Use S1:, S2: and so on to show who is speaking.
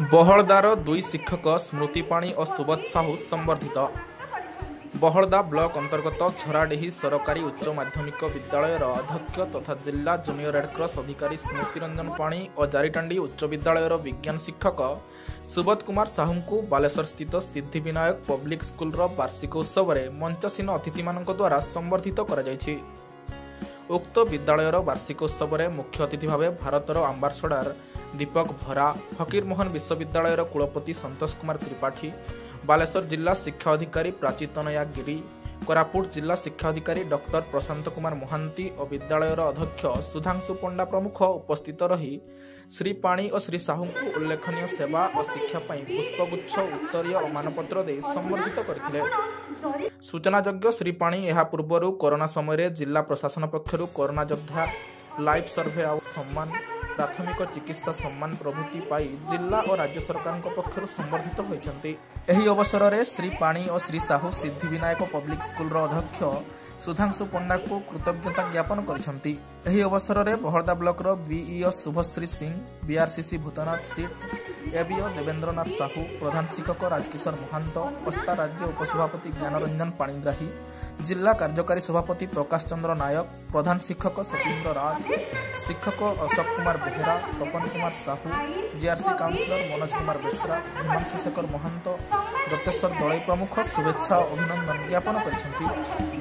S1: बहलदार दुई शिक्षक स्मृतिपाणी और सुबोध साहू संबर्धित। बहलदा ब्लॉक अंतर्गत झराडीही सरकारी उच्च माध्यमिक विद्यालय अध्यक्ष तथा जिला जूनियर रेडक्रॉस अधिकारी स्मृतिरंजन पाणी और जारीटांडी उच्च विद्यालय विज्ञान शिक्षक सुबोध कुमार साहू को बालेश्वर स्थित सिद्धिविनायक पब्लिक स्कूल वार्षिक उत्सव में मंचसीन अतिथि मान द्वारा संबर्धित कर उक्त विद्यालय वार्षिक उत्सव में मुख्य अतिथि भाव भारतर आम्बासडर दीपक भरा, फकीरमोहन विश्वविद्यालय कुलपति संतोष कुमार त्रिपाठी, बालेश्वर जिला शिक्षा अधिकारी प्राची तनया गिरी, कोरापुट जिला शिक्षा अधिकारी डॉक्टर प्रशांत कुमार महांती और विद्यालय अध्यक्ष सुधांशु पंडा प्रमुख उपस्थित रही श्री पाणी और श्री साहू को उल्लेखनीय सेवा और शिक्षा पुष्पगुच्छ उत्तरीय और मानपत्र दे संबर्धित करथिले। सूचनायोग्य श्री पाणी यह पूर्व कोरोना समय जिला प्रशासन पक्षरु कोरोना योद्धा लाइफ सर्वे और सम्मान प्राथमिक चिकित्सा सम्मान प्रभृति पाई जिला और राज्य सरकार पक्षर संबर्धित होती। एही अवसर में श्री पाणी और श्री साहू सिद्धिविनायक पब्लिक स्कूल अध्यक्ष सुधांशु पंडा को कृतज्ञता ज्ञापन करछंती। एही अवसर में Bahalda block BEO Subhashree Singh, BRCC Bhutnath सीट, एबीओ देवेंद्रनाथ साहू, प्रधान शिक्षक राजकिशोर महांत, अस्ता राज्य उपसभापति ज्ञानरंजन पाणिग्राही, जिला कार्यकारी सभापति प्रकाश चंद्र नायक, प्रधान शिक्षक सतीन्द्र राज, शिक्षक अशोक कुमार बेहेरा, तपन कुमार साहू, जीआरसी काउंसिलर मनोज कुमार बेसरा, हिमांशु शेखर महंत, दत्तेश्वर दलई प्रमुख शुभेच्छा और अभिनंदन ज्ञापन करछंती।